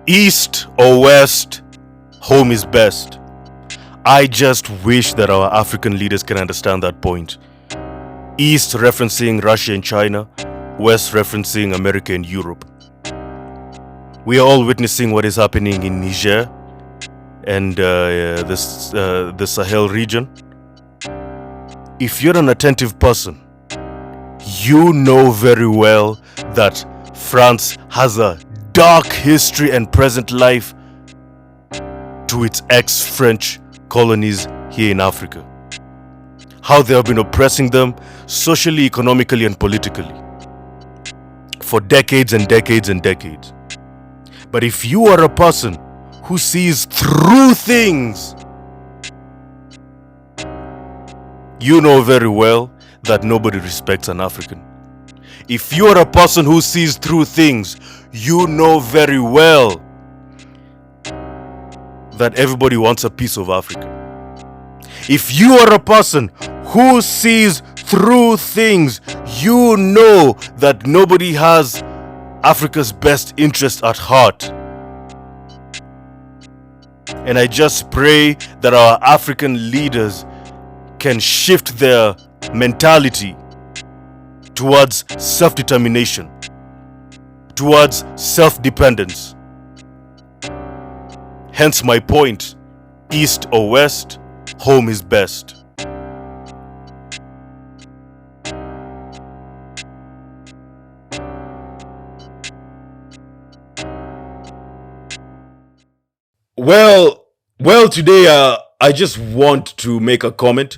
East or West, home is best. I just wish that our African leaders can understand that point. East referencing Russia and China, West referencing America and Europe. We are all witnessing what is happening in Niger and the Sahel region. If you're an attentive person, you know very well that France has a dark history and present life to its ex-French colonies here in Africa. How they have been oppressing them socially, economically, and politically for decades and decades and decades. But if you are a person who sees through things, you know very well that nobody respects an African. If you are a person who sees through things, you know very well that everybody wants a piece of Africa. If you are a person who sees through things, you know that nobody has Africa's best interest at heart. And I just pray that our African leaders can shift their mentality towards self-determination, towards self-dependence. Hence my point, East or West, home is best. Well, today I just want to make a comment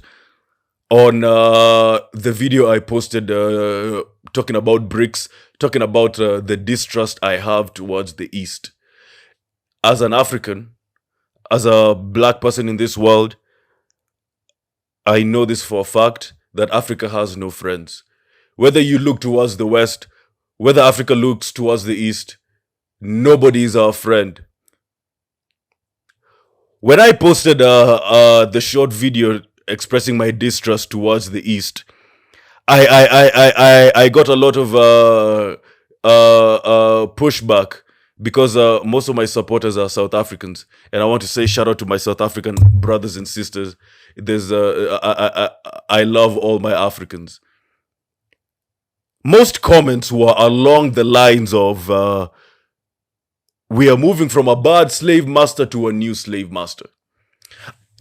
on the video I posted talking about BRICS, talking about the distrust I have towards the East. As an African, as a black person in this world, I know this for a fact, that Africa has no friends. Whether you look towards the West, whether Africa looks towards the East, nobody is our friend. When I posted the short video expressing my distrust towards the East, I got a lot of pushback because most of my supporters are South Africans, and I want to say shout out to my South African brothers and sisters. I love all my Africans. Most comments were along the lines of we are moving from a bad slave master to a new slave master.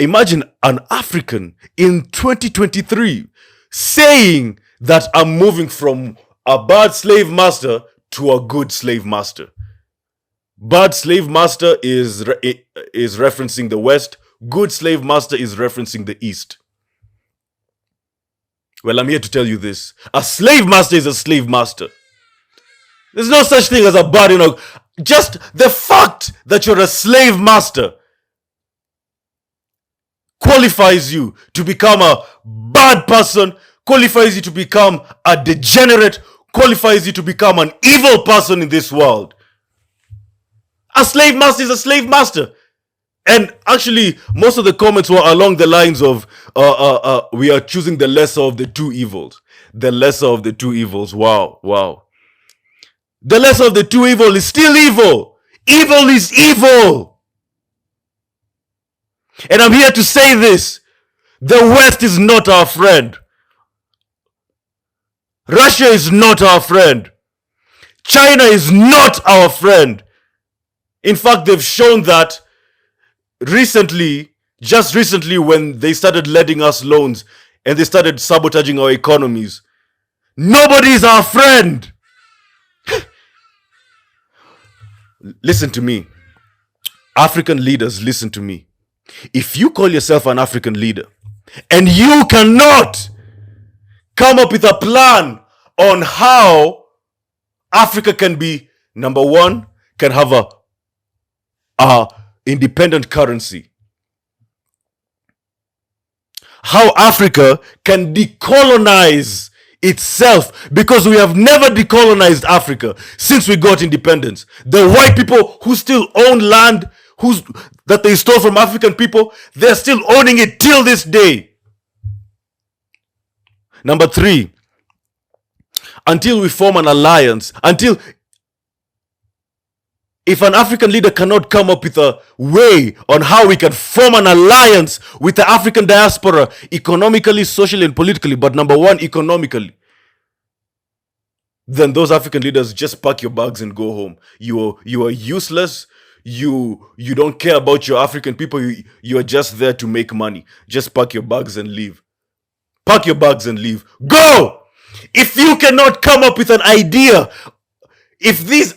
Imagine an African in 2023 saying that I'm moving from a bad slave master to a good slave master. Bad slave master is referencing the West. Good slave master is referencing the East. Well, I'm here to tell you this. A slave master is a slave master. There's no such thing as a bad, just the fact that you're a slave master qualifies you to become a bad person, qualifies you to become a degenerate, qualifies you to become an evil person in this world. A slave master is a slave master. And actually, most of the comments were along the lines of, we are choosing the lesser of the two evils. The lesser of the two evils. Wow. The lesser of the two evil is still evil. Evil is evil. And I'm here to say this. The West is not our friend. Russia is not our friend. China is not our friend. In fact, they've shown that just recently when they started lending us loans and they started sabotaging our economies. Nobody is our friend. Listen to me. African leaders, listen to me. If you call yourself an African leader and you cannot come up with a plan on how Africa can be, number one, can have a independent currency, how Africa can decolonize itself, because we have never decolonized Africa since we got independence. The white people who still own land that they stole from African people, they're still owning it till this day. Number three, until we form an alliance, until if an African leader cannot come up with a way on how we can form an alliance with the African diaspora, economically, socially, and politically, but number one, economically, then those African leaders just pack your bags and go home. You are useless. You don't care about your African people. You are just there to make money. Just pack your bags and leave. Pack your bags and leave. Go! If you cannot come up with an idea, if these,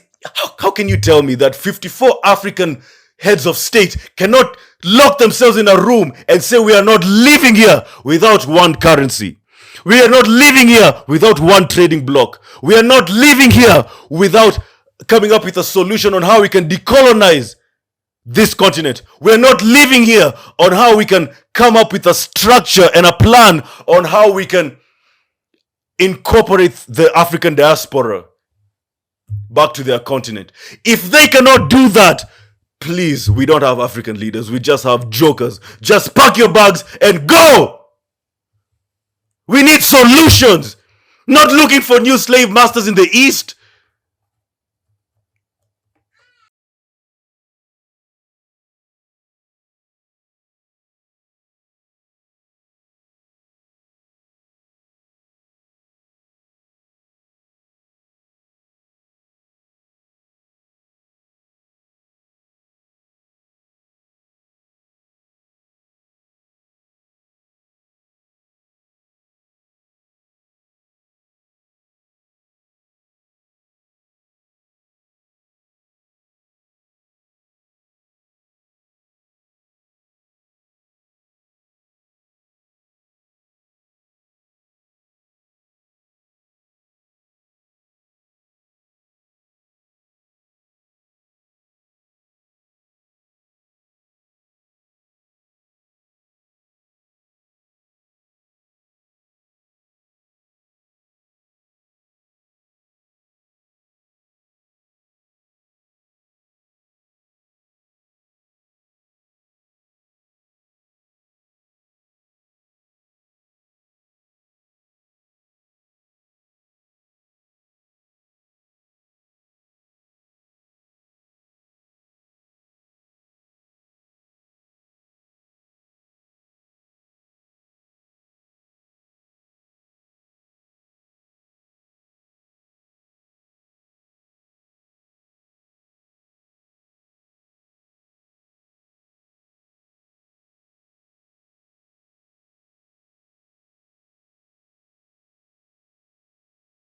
how can you tell me that 54 African heads of state cannot lock themselves in a room and say we are not living here without one currency? We are not living here without one trading bloc. We are not living here without coming up with a solution on how we can decolonize this continent. We're not living here on how we can come up with a structure and a plan on how we can incorporate the African diaspora back to their continent. If they cannot do that, please, we don't have African leaders. We just have jokers. Just pack your bags and go! We need solutions. Not looking for new slave masters in the East.